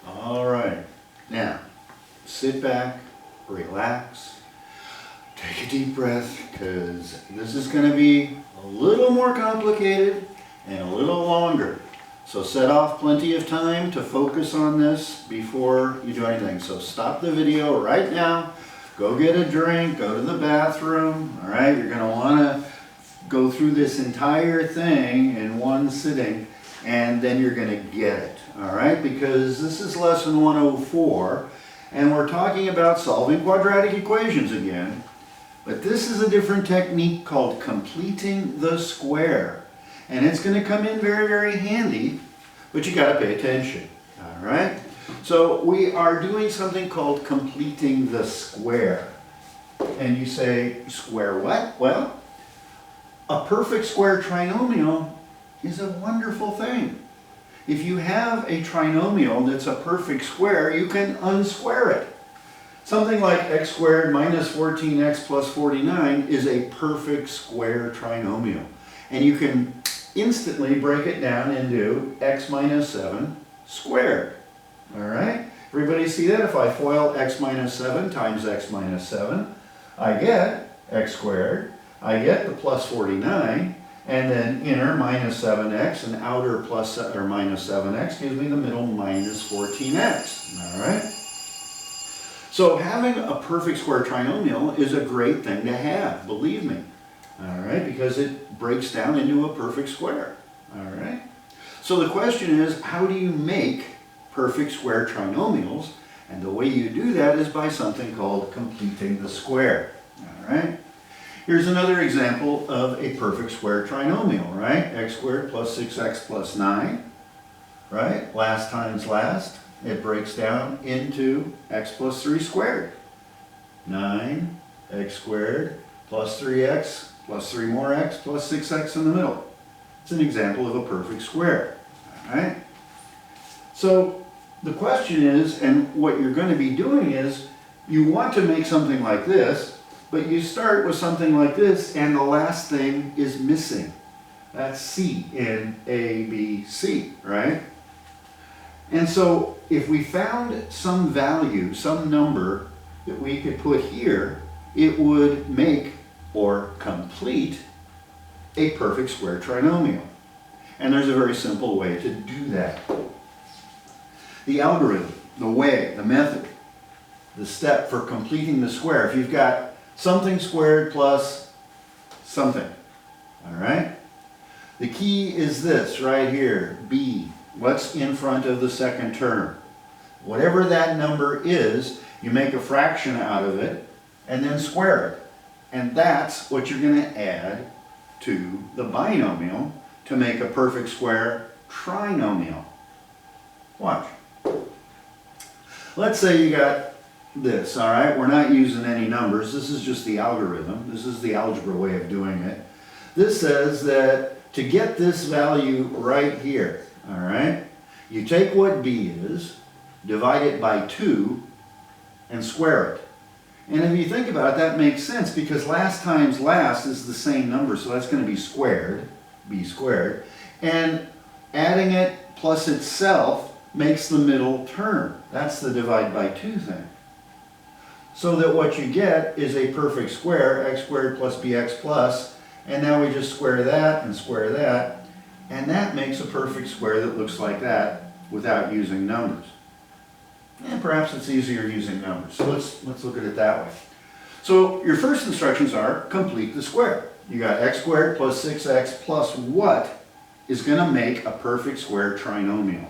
All right, now sit back, relax, take a deep breath, because this is going to be a little more complicated and a little longer. So set off plenty of time to focus on this before you do anything. So stop the video right now, go get a drink, go to the bathroom. All right, you're going to want to go through this entire thing in one sitting, and then you're going to get it. All right, because this is lesson 104, and we're talking about solving quadratic equations again, but this is a different technique called completing the square. And it's going to come in very, very handy, but you got to pay attention. All right, so we are doing something called completing the square. And you say, square what? Well, a perfect square trinomial is a wonderful thing. If you have a trinomial that's a perfect square, you can unsquare it. Something like x squared minus 14x plus 49 is a perfect square trinomial. And you can instantly break it down into x minus 7 squared. All right? Everybody see that? If I FOIL x minus 7 times x minus 7, I get x squared. I get the plus 49, and then inner minus 7x and outer plus or minus 7x gives me the middle minus 14x. All right? So having a perfect square trinomial is a great thing to have, believe me. All right, because it breaks down into a perfect square. All right. So the question is, how do you make perfect square trinomials? And the way you do that is by something called completing the square. All right. Here's another example of a perfect square trinomial, right? X squared plus 6x plus 9, right? Last times last, it breaks down into x plus 3 squared. 9x squared plus 3x plus 3 more x plus 6x in the middle. It's an example of a perfect square, all right? So the question is, and what you're going to be doing is, you want to make something like this, but you start with something like this, and the last thing is missing. That's C in A, B, C, right? And so if we found some value, some number that we could put here, it would make or complete a perfect square trinomial. And there's a very simple way to do that. The algorithm, the way, the method, the step for completing the square. If you've got something squared plus something, all right? The key is this right here, B. What's in front of the second term? Whatever that number is, you make a fraction out of it and then square it. And that's what you're going to add to the binomial to make a perfect square trinomial. Watch. Let's say you got this, all right? We're not using any numbers. This is just the algorithm. This is the algebra way of doing it. This says that to get this value right here, all right, you take what b is, divide it by 2, and square it. And if you think about it, that makes sense because last times last is the same number, so that's going to be squared, b squared. And adding it plus itself makes the middle term. That's the divide by 2 thing. So that what you get is a perfect square, x squared plus bx plus, and now we just square that, and that makes a perfect square that looks like that without using numbers. And perhaps it's easier using numbers. So let's look at it that way. So your first instructions are complete the square. You got x squared plus 6x plus what is going to make a perfect square trinomial.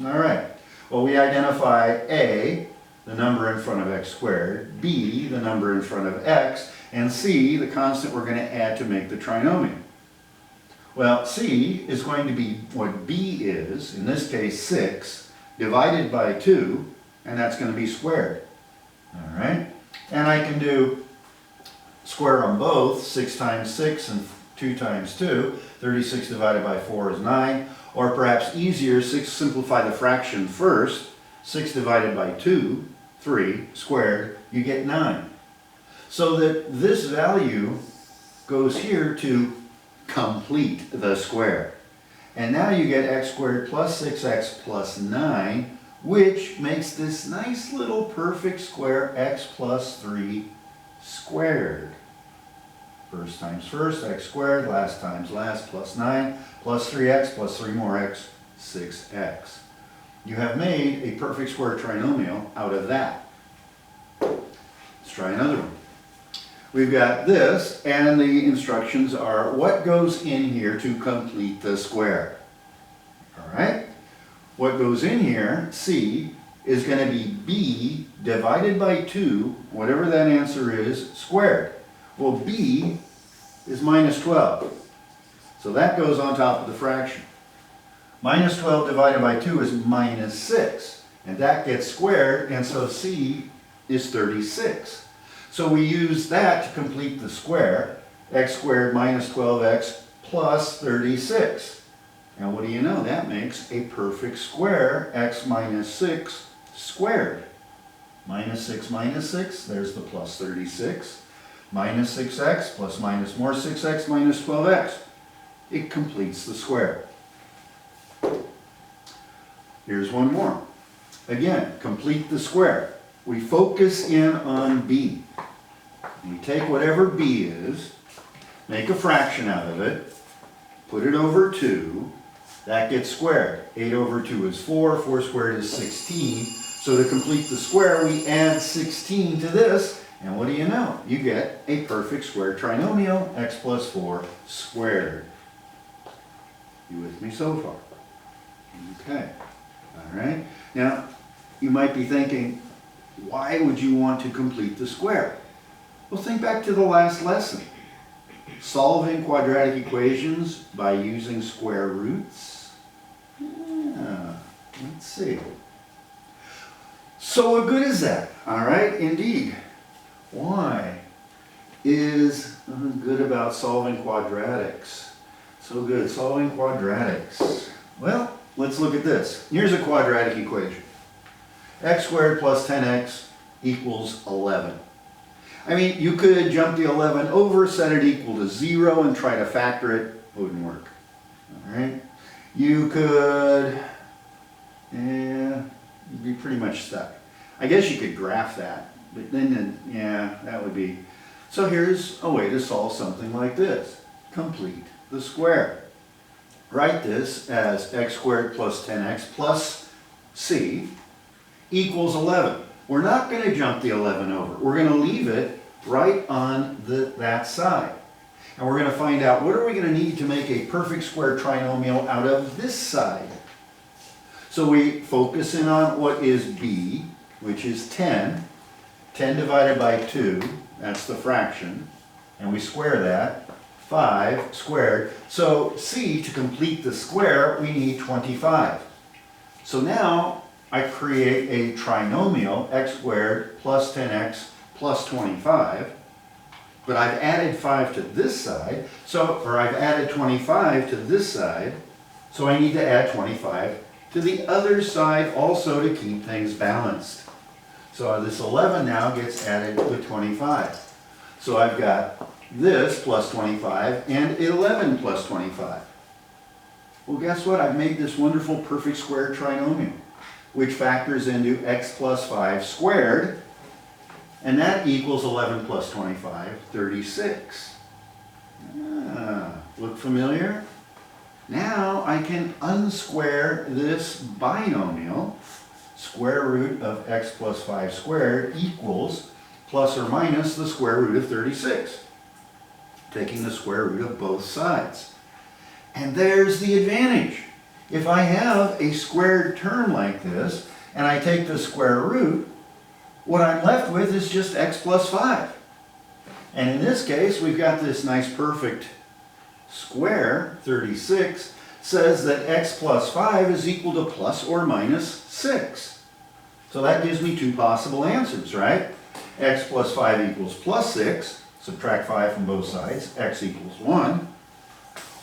All right. Well, we identify A, the number in front of x squared, B, the number in front of x, and C, the constant we're going to add to make the trinomial. Well, C is going to be what B is, in this case 6, divided by 2, and that's going to be squared. All right? And I can do square on both, 6 times 6 and 2 times 2. 36 divided by 4 is 9. Or perhaps easier, simplify the fraction first. 6 divided by 2, 3, squared, you get 9. So that this value goes here to complete the square. And now you get x squared plus 6x plus 9, which makes this nice little perfect square x plus 3 squared. First times first, x squared, last times last, plus 9, plus 3x, plus 3 more x, 6x. You have made a perfect square trinomial out of that. Let's try another one. We've got this, and the instructions are what goes in here to complete the square. All right? What goes in here, C, is going to be b divided by 2, whatever that answer is, squared. Well, b is minus 12. So that goes on top of the fraction. Minus 12 divided by 2 is minus 6. And that gets squared, and so c is 36. So we use that to complete the square. X squared minus 12x plus 36. And what do you know? That makes a perfect square, x minus 6 squared. Minus 6 minus 6, there's the plus 36. Minus 6x plus minus more 6x minus 12x. It completes the square. Here's one more. Again, complete the square. We focus in on b. We take whatever b is, make a fraction out of it, put it over 2, that gets squared. 8 over 2 is 4, 4 squared is 16. So to complete the square, we add 16 to this, and what do you know? You get a perfect square trinomial, x plus 4 squared. You with me so far? Okay. All right. Now, you might be thinking, why would you want to complete the square? Well, think back to the last lesson. Solving quadratic equations by using square roots. Yeah, let's see. So what good is that? All right, indeed. Why is good about solving quadratics? So good, solving quadratics. Well, let's look at this. Here's a quadratic equation. X squared plus 10x equals 11. I mean, you could jump the 11 over, set it equal to 0, and try to factor it. It wouldn't work. All right? You could, you'd be pretty much stuck. I guess you could graph that, but then, yeah, that would be. So here's a way to solve something like this. Complete the square. Write this as x squared plus 10x plus c equals 11. We're not going to jump the 11 over. We're going to leave it right on that side. And we're going to find out what are we going to need to make a perfect square trinomial out of this side. So we focus in on what is b, which is 10. 10 divided by 2, that's the fraction. And we square that. 5 squared. So c, to complete the square, we need 25. So now I create a trinomial, x squared plus 10x plus 25, but I've added 5 to this side, or I've added 25 to this side, so I need to add 25 to the other side also to keep things balanced. So this 11 now gets added with 25. So I've got this plus 25 and 11 plus 25. Well, guess what? I've made this wonderful perfect square trinomial, which factors into x plus 5 squared, and that equals 11 plus 25, 36. Look familiar? Now I can unsquare this binomial. Square root of x plus 5 squared equals plus or minus the square root of 36, taking the square root of both sides. And there's the advantage. If I have a squared term like this, and I take the square root, what I'm left with is just x plus 5. And in this case, we've got this nice perfect square, 36, says that x plus 5 is equal to plus or minus 6. So that gives me two possible answers, right? X plus 5 equals plus 6, subtract 5 from both sides, x equals 1.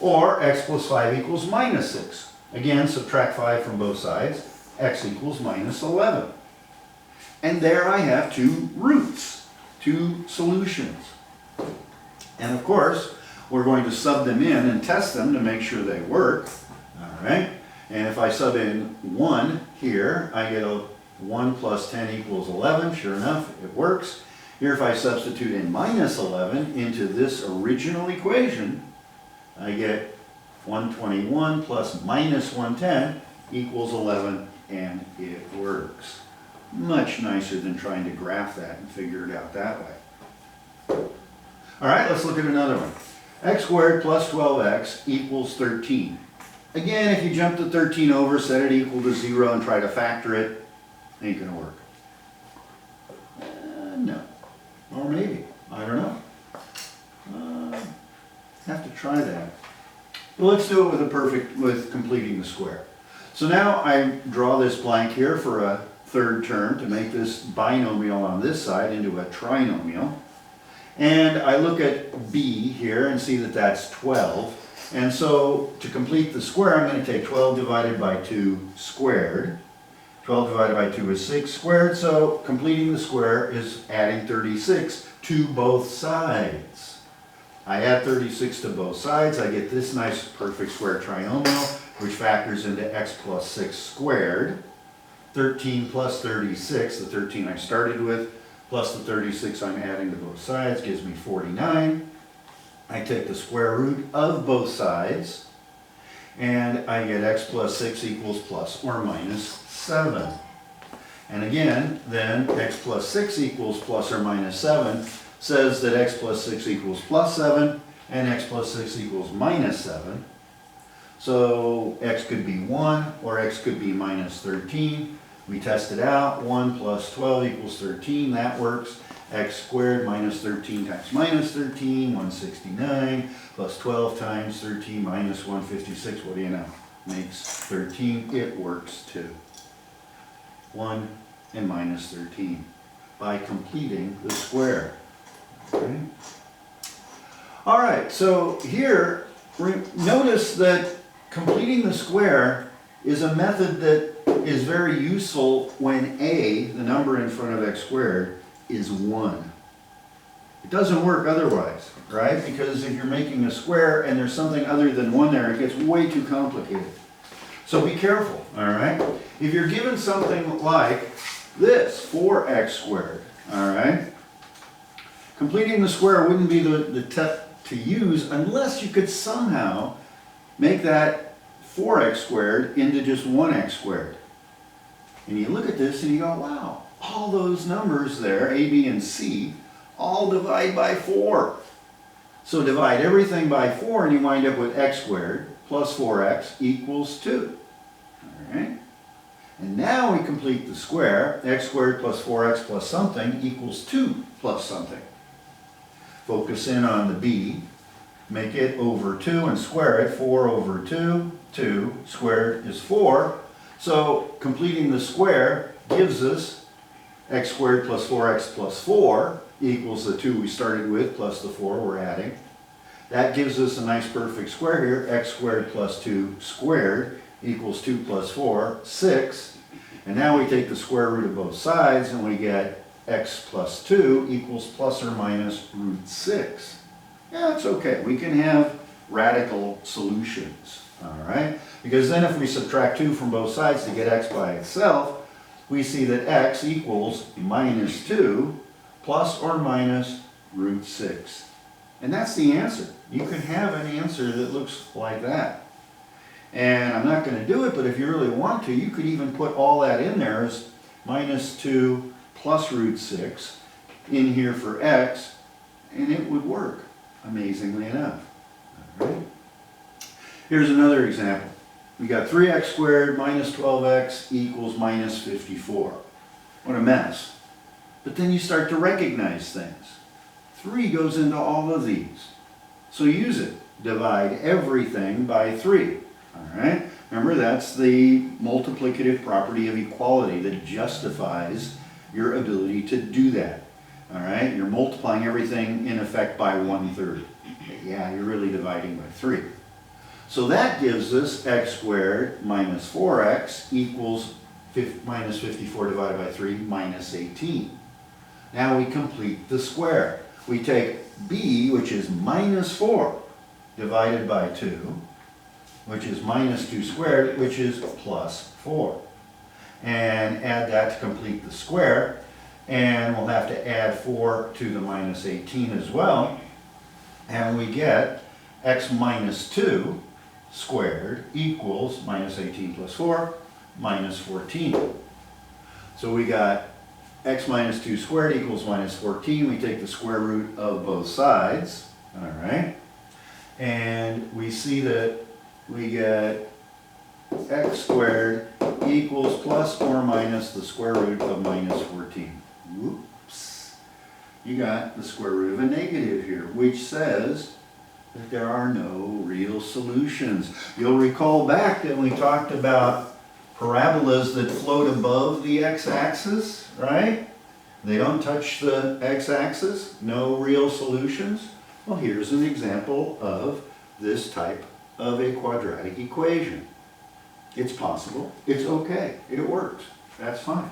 Or x plus 5 equals minus 6. Again, subtract 5 from both sides, x equals minus 11. And there I have two roots, two solutions. And of course, we're going to sub them in and test them to make sure they work. All right? And if I sub in 1 here, I get a 1 plus 10 equals 11. Sure enough, it works. Here, if I substitute in minus 11 into this original equation, I get 121 plus minus 110 equals 11, and it works. Much nicer than trying to graph that and figure it out that way. All right, let's look at another one. X squared plus 12x equals 13. Again, if you jump the 13 over, set it equal to 0 and try to factor it, ain't gonna work. No. Or maybe. I don't know. Have to try that. Well, let's do it with completing the square. So now I draw this blank here for a third term to make this binomial on this side into a trinomial. And I look at b here and see that that's 12. And so to complete the square, I'm going to take 12 divided by 2 squared. 12 divided by 2 is 6 squared, so completing the square is adding 36 to both sides. I add 36 to both sides, I get this nice perfect square trinomial, which factors into x plus 6 squared. 13 plus 36, the 13 I started with, plus the 36 I'm adding to both sides, gives me 49. I take the square root of both sides, and I get x plus 6 equals plus or minus 7. And again, then x plus 6 equals plus or minus 7 says that x plus 6 equals plus 7, and x plus 6 equals minus 7. So x could be 1, or x could be minus 13. We test it out. 1 plus 12 equals 13. That works. X squared minus 13 times minus 13, 169, plus 12 times 13 minus 156. What do you know? Makes 13. It works too. 1 and minus 13 by completing the square. Okay. All right, so here, notice that completing the square is a method that is very useful when a, the number in front of x squared, is 1. It doesn't work otherwise, right? Because if you're making a square and there's something other than 1 there, it gets way too complicated. So be careful, all right? If you're given something like this, 4x squared, all right? Completing the square wouldn't be the step to use unless you could somehow make that 4x squared into just 1x squared. And you look at this and you go, wow, all those numbers there, a, b, and c, all divide by 4. So divide everything by 4 and you wind up with x squared plus 4x equals 2. All right? And now we complete the square. X squared plus 4x plus something equals 2 plus something. Focus in on the b. Make it over 2 and square it. 4 over 2. 2 squared is 4. So completing the square gives us x squared plus 4x plus 4 equals the 2 we started with plus the 4 we're adding. That gives us a nice perfect square here. X squared plus 2 squared equals 2 plus 4, 6. And now we take the square root of both sides and we get x plus 2 equals plus or minus root 6. Yeah, it's okay. We can have radical solutions. All right? Because then if we subtract 2 from both sides to get x by itself, we see that x equals minus 2 plus or minus root 6. And that's the answer. You can have an answer that looks like that. And I'm not going to do it, but if you really want to, you could even put all that in there as minus 2 plus root 6 in here for x, and it would work, amazingly enough. All right? Here's another example. We got 3x squared minus 12x equals minus 54. What a mess. But then you start to recognize things. 3 goes into all of these. So use it. Divide everything by 3. All right? Remember, that's the multiplicative property of equality that justifies your ability to do that. All right? You're multiplying everything in effect by 1/3. Yeah, you're really dividing by 3. So that gives us x squared minus 4x equals minus 54 divided by 3 minus 18. Now we complete the square. We take b, which is minus 4, divided by 2. which is minus 2 squared, which is plus 4. And add that to complete the square. And we'll have to add 4 to the minus 18 as well. And we get x minus 2 squared equals minus 18 plus 4, minus 14. So we got x minus 2 squared equals minus 14. We take the square root of both sides. All right. And we see that we get x squared equals plus or minus the square root of minus 14. Whoops. You got the square root of a negative here, which says that there are no real solutions. You'll recall back that we talked about parabolas that float above the x-axis, right? They don't touch the x-axis, no real solutions. Well, here's an example of this type of a quadratic equation. It's possible, it's okay, it works, that's fine.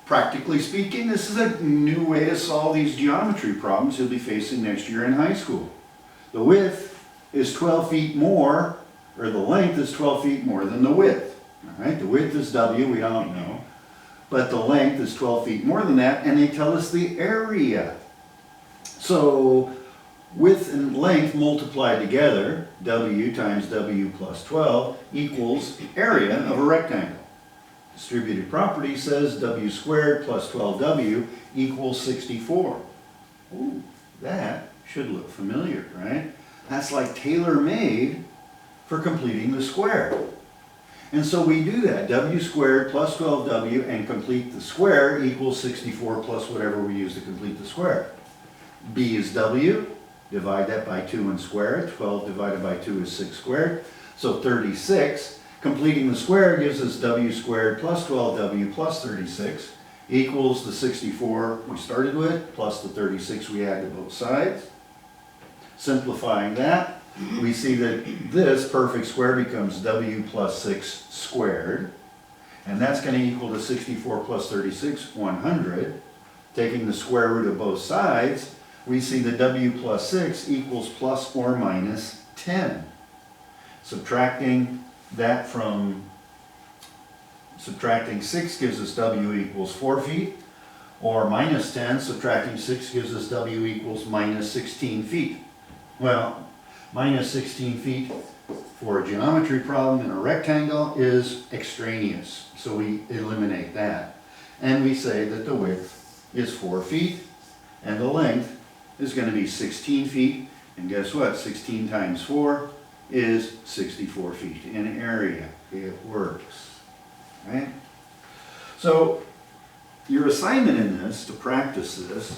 Practically speaking, this is a new way to solve these geometry problems you'll be facing next year in high school. The width is 12 feet more, or the length is 12 feet more than the width. All right, the width is W, we don't know, but the length is 12 feet more than that, and they tell us the area. So width and length multiplied together, W times W plus 12 equals area of a rectangle. Distributed property says W squared plus 12W equals 64. Ooh, that should look familiar, right? That's like tailor-made for completing the square. And so we do that. W squared plus 12W and complete the square equals 64 plus whatever we use to complete the square. B is W. Divide that by 2 and square it. 12 divided by 2 is 6 squared. So 36. Completing the square gives us W squared plus 12W plus 36 equals the 64 we started with plus the 36 we add to both sides. Simplifying that, we see that this perfect square becomes W plus 6 squared. And that's going to equal to 64 plus 36, 100. Taking the square root of both sides, we see that W plus 6 equals plus or minus 10. Subtracting that from subtracting 6 gives us W equals 4 feet, or minus 10, subtracting 6 gives us W equals minus 16 feet. Well, minus 16 feet for a geometry problem in a rectangle is extraneous, so we eliminate that. And we say that the width is 4 feet, and the length is going to be 16 feet, and guess what? 16 times 4 is 64 feet in area. It works, right? So your assignment in this, to practice this,